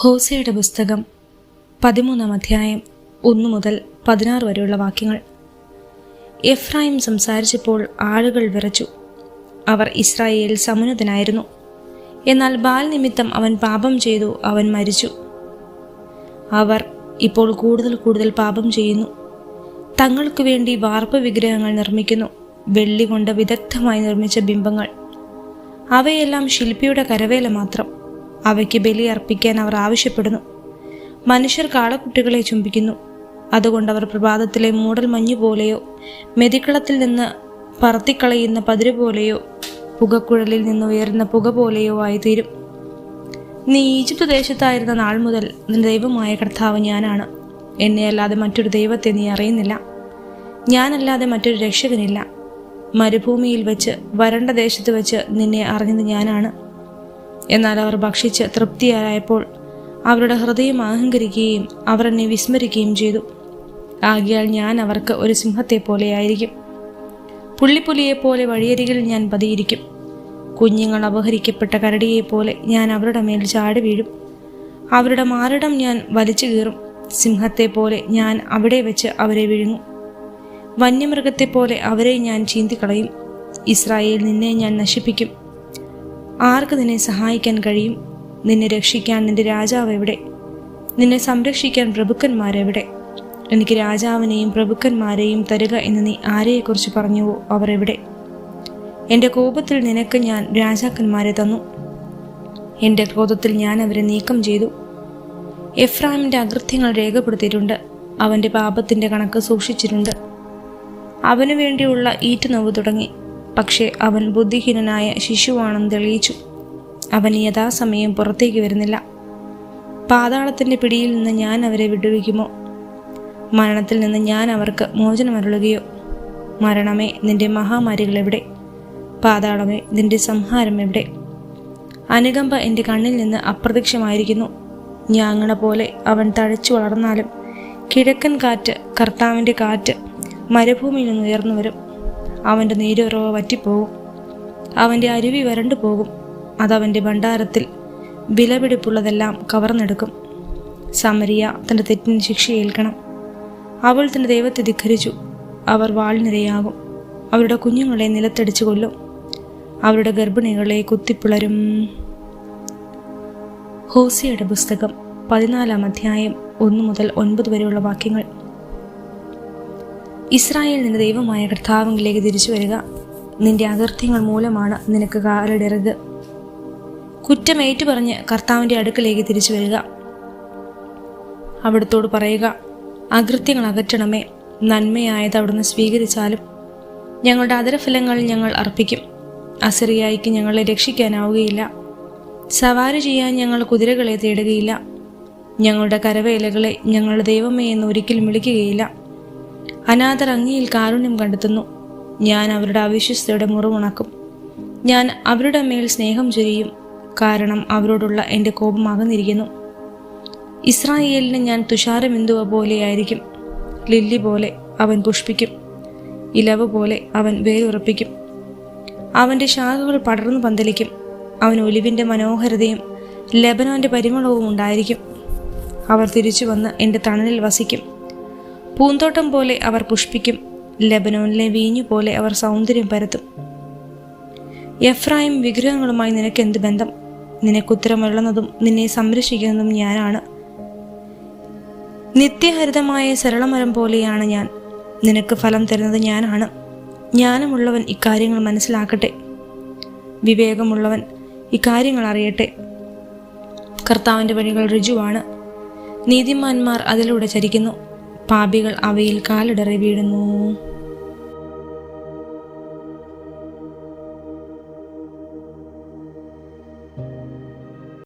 ഹോസേയുടെ പുസ്തകം 13-ാം അധ്യായം 1 മുതൽ 16 വരെയുള്ള വാക്യങ്ങൾ. എഫ്രായിം സംസാരിച്ചപ്പോൾ ആളുകൾ വിറച്ചു. അവർ ഇസ്രായേൽ സമുന്നതനായിരുന്നു. എന്നാൽ ബാൽ നിമിത്തം അവൻ പാപം ചെയ്തു, അവൻ മരിച്ചു. അവർ ഇപ്പോൾ കൂടുതൽ പാപം ചെയ്യുന്നു. തങ്ങൾക്ക് വേണ്ടി വാർപ്പ് വിഗ്രഹങ്ങൾ നിർമ്മിക്കുന്നു, വെള്ളി കൊണ്ട് വിദഗ്ധമായി നിർമ്മിച്ച ബിംബങ്ങൾ. അവയെല്ലാം ശില്പിയുടെ കരവേല മാത്രം. അവയ്ക്ക് ബലി അർപ്പിക്കാൻ അവർ ആവശ്യപ്പെടുന്നു. മനുഷ്യർ കാളക്കുട്ടികളെ ചുംബിക്കുന്നു. അതുകൊണ്ട് അവർ പ്രഭാതത്തിലെ മൂടൽ മഞ്ഞുപോലെയോ മെതിക്കളത്തിൽ നിന്ന് പറത്തിക്കളയുന്ന പതിര് പോലെയോ പുകക്കുഴലിൽ നിന്ന് ഉയർന്ന പുക പോലെയോ ആയിത്തീരും. നീ ഈജിപ്ത് ദേശത്തായിരുന്ന നാൾ മുതൽ നിന്റെ ദൈവമായ കർത്താവ് ഞാനാണ്. എന്നെ അല്ലാതെ മറ്റൊരു ദൈവത്തെ നീ അറിയുന്നില്ല. ഞാനല്ലാതെ മറ്റൊരു രക്ഷകനില്ല. മരുഭൂമിയിൽ വെച്ച് വരണ്ട ദേശത്ത് വെച്ച് നിന്നെ അറിഞ്ഞത് ഞാനാണ്. എന്നാൽ അവർ ഭക്ഷിച്ച് തൃപ്തിയായപ്പോൾ അവരുടെ ഹൃദയം അഹങ്കരിക്കുകയും അവർ എന്നെ വിസ്മരിക്കുകയും ചെയ്തു. ആകയാൽ ഞാൻ അവർക്ക് ഒരു സിംഹത്തെ പോലെയായിരിക്കും. പുള്ളിപ്പുലിയെപ്പോലെ വഴിയരികിൽ ഞാൻ പതിയിരിക്കും. കുഞ്ഞുങ്ങൾ അപഹരിക്കപ്പെട്ട കരടിയെപ്പോലെ ഞാൻ അവരുടെ മേൽ ചാടി വീഴും. അവരുടെ മാറിടം ഞാൻ വലിച്ചു കീറും. സിംഹത്തെ പോലെ ഞാൻ അവിടെ വെച്ച് അവരെ വിഴുങ്ങും. വന്യമൃഗത്തെപ്പോലെ അവരെ ഞാൻ ചീന്തിക്കളയും. ഇസ്രായേൽ, നിന്നെ ഞാൻ നശിപ്പിക്കും. ആർക്ക് നിന്നെ സഹായിക്കാൻ കഴിയും? നിന്നെ രക്ഷിക്കാൻ നിന്റെ രാജാവ് എവിടെ? നിന്നെ സംരക്ഷിക്കാൻ പ്രഭുക്കന്മാരെവിടെ? എനിക്ക് രാജാവിനെയും പ്രഭുക്കന്മാരെയും തരുക എന്ന് നീ ആരെയെക്കുറിച്ച് പറഞ്ഞുവോ, അവർ എവിടെ? എൻ്റെ കോപത്തിൽ നിനക്ക് ഞാൻ രാജാക്കന്മാരെ തന്നു. എൻ്റെ ക്രോധത്തിൽ ഞാൻ അവരെ നീക്കം ചെയ്തു. എഫ്രായിമിൻ്റെ അകൃത്യങ്ങൾ രേഖപ്പെടുത്തിയിട്ടുണ്ട്. അവൻ്റെ പാപത്തിൻ്റെ കണക്ക് സൂക്ഷിച്ചിട്ടുണ്ട്. അവനു വേണ്ടിയുള്ള ഈറ്റുനോവ് തുടങ്ങി. പക്ഷേ അവൻ ബുദ്ധിഹീനനായ ശിശുവാണെന്ന് തെളിയിച്ചു. അവൻ യഥാസമയം പുറത്തേക്ക് വരുന്നില്ല. പാതാളത്തിൻ്റെ പിടിയിൽ നിന്ന് ഞാൻ അവരെ വിടുവിക്കുമോ? മരണത്തിൽ നിന്ന് ഞാൻ അവർക്ക് മോചനമരുളുകയോ? മരണമേ, നിന്റെ മഹാമാരികൾ എവിടെ? പാതാളമേ, നിന്റെ സംഹാരം എവിടെ? അനുകമ്പ എൻ്റെ കണ്ണിൽ നിന്ന് അപ്രത്യക്ഷമായിരിക്കുന്നു. ഞാങ്ങണ പോലെ അവൻ തഴച്ചു വളർന്നാലും കിഴക്കൻ കാറ്റ്, കർത്താവിൻ്റെ കാറ്റ് മരുഭൂമിയിൽ നിന്ന് ഉയർന്നു വരും. അവൻ്റെ നീരുറവ വറ്റിപ്പോകും. അവൻ്റെ അരുവി വരണ്ടു പോകും. അതവൻ്റെ ഭണ്ഡാരത്തിൽ വിലപിടിപ്പുള്ളതെല്ലാം കവർന്നെടുക്കും. സമരിയ തൻ്റെ തെറ്റിന് ശിക്ഷയേൽക്കണം. അവൾ തൻ്റെ ദൈവത്തെ ധിക്കരിച്ചു. അവർ വാളിനിരയാകും. അവരുടെ കുഞ്ഞുങ്ങളെ നിലത്തടിച്ചു കൊല്ലും. അവരുടെ ഗർഭിണികളെ കുത്തിപ്പിളരും. ഹോസിയയുടെ പുസ്തകം 14-ാം അധ്യായം 1 മുതൽ 9 വരെയുള്ള വാക്യങ്ങൾ. ഇസ്രായേൽ, നിന്റെ ദൈവമായ കർത്താവിലേക്ക് തിരിച്ചു വരിക. നിന്റെ അകൃത്യങ്ങൾ മൂലമാണ് നിനക്ക് കാലിടരുത്. കുറ്റം ഏറ്റുപറഞ്ഞ് കർത്താവിൻ്റെ അടുക്കലേക്ക് തിരിച്ചു വരിക. അവിടുത്തോട് പറയുക, അകൃത്യങ്ങൾ അകറ്റണമേ. നന്മയായത് അവിടുന്ന് സ്വീകരിച്ചാലും ഞങ്ങളുടെ അധരഫലങ്ങൾ ഞങ്ങൾ അർപ്പിക്കും. അസിറിയായിക്ക് ഞങ്ങളെ രക്ഷിക്കാനാവുകയില്ല. സവാരി ചെയ്യാൻ ഞങ്ങൾ കുതിരകളെ തേടുകയില്ല. ഞങ്ങളുടെ കരവേലകളെ ഞങ്ങളുടെ ദൈവമേ എന്ന് ഒരിക്കലും വിളിക്കുകയില്ല. അനാഥർ അങ്ങയിൽ കാരുണ്യം കണ്ടെത്തുന്നു. ഞാൻ അവരുടെ അവിശ്വസ്തയുടെ മുറിവുണക്കും. ഞാൻ അവരുടെ മേൽ സ്നേഹം ചൊരിയും, കാരണം അവരോടുള്ള എൻ്റെ കോപം അകന്നിരിക്കുന്നു. ഇസ്രായേലിന് ഞാൻ തുഷാരബിന്ദുവ പോലെയായിരിക്കും. ലില്ലി പോലെ അവൻ പുഷ്പിക്കും. ഇലവ് പോലെ അവൻ വേരുറപ്പിക്കും. അവൻ്റെ ശാഖകൾ പടർന്നു പന്തലിക്കും. അവൻ ഒലിവിൻ്റെ മനോഹരതയും ലെബനോൻ്റെ പരിമളവും ഉണ്ടായിരിക്കും. അവർ തിരിച്ചു വന്ന് എൻ്റെ തണലിൽ വസിക്കും. പൂന്തോട്ടം പോലെ അവർ പുഷ്പിക്കും. ലെബനോനിലെ വീഞ്ഞു പോലെ അവർ സൗന്ദര്യം പരത്തും. എഫ്രായിം, വിഗ്രഹങ്ങളുമായി നിനക്ക് എന്ത് ബന്ധം? നിനക്കുത്തരമരുളുന്നതും നിന്നെ സംരക്ഷിക്കുന്നതും ഞാനാണ്. നിത്യഹരിതമായ സരളമരം പോലെയാണ് ഞാൻ. നിനക്ക് ഫലം തരുന്നത് ഞാനാണ്. ജ്ഞാനമുള്ളവൻ ഇക്കാര്യങ്ങൾ മനസ്സിലാക്കട്ടെ. വിവേകമുള്ളവൻ ഇക്കാര്യങ്ങൾ അറിയട്ടെ. കർത്താവിൻ്റെ വഴികൾ ഋജുവാണ്. നീതിമാന്മാർ അതിലൂടെ ചരിക്കുന്നു. പാപികൾ അവയിൽ കാലിടറി വീഴുന്നു.